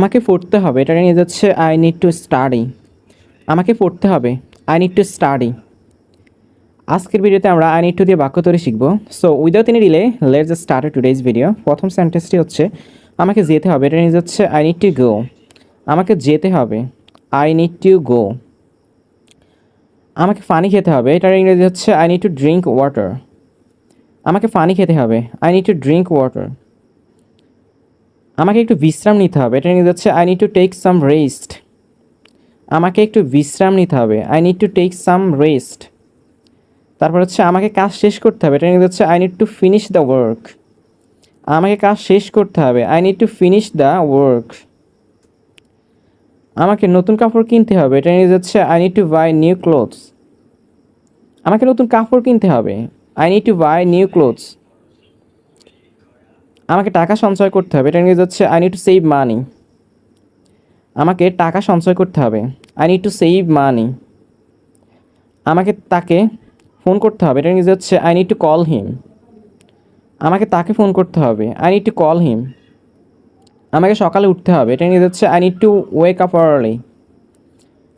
আমাকে পড়তে হবে, এটা নিয়ে যাচ্ছে আই নিড টু স্টাডি। আমাকে পড়তে হবে, আই নিড টু স্টাডি। আজকের ভিডিওতে আমরা আই নিড টু দিয়ে বাক্য তৈরি শিখব। So without any delay let's start today's video. প্রথম সেন্টেন্সটি হচ্ছে আমাকে যেতে হবে, এটা নিয়ে যাচ্ছে আই নিড টু গো। আমাকে যেতে হবে, আই নিড টু গো। আমাকে পানি খেতে হবে, এটার ইংরেজি হচ্ছে I need to drink water. আমাকে পানি খেতে হবে, I need to drink water. আমাকে একটু বিশ্রাম নিতে হবে, এটা ইংরেজি হচ্ছে I need to take some rest. আমাকে একটু বিশ্রাম নিতে হবে, I need to take some rest. তারপর হচ্ছে আমাকে কাজ শেষ করতে হবে, এটা ইংরেজি হচ্ছে I need to finish the work. আমাকে কাজ শেষ করতে হবে, I need to finish the work. আমাকে নতুন কাপড় কিনতে হবে, এটা ইংরেজি হচ্ছে I need to buy new clothes. আমাকে নতুন কাপড় কিনতে হবে, I need to buy new clothes. আমাকে টাকা সঞ্চয় করতে হবে, এটা ইংরেজি হচ্ছে I need to save money. আমাকে টাকা সঞ্চয় করতে হবে, I need to save money. আমাকে তাকে ফোন করতে হবে, এটা ইংরেজি হচ্ছে I need to call him. আমাকে তাকে ফোন করতে হবে, I need to call him. আমাকে সকালে উঠতে হবে, এটা ইংরেজি হচ্ছে I need two wake up early.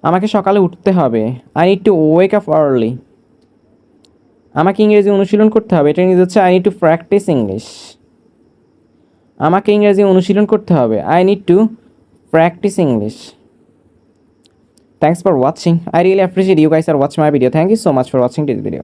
আমাকে সকালে উঠতে হবে, I need two wake up early. আমাকে ইংরেজি অনুশীলন করতে হবে, এটা ইংরেজি হচ্ছে I need two practice English. আমাকে ইংরেজি অনুশীলন করতে হবে, I need two practice English. Thanks for watching. I really appreciate you guys are watching my video. Thank you so much for watching this video.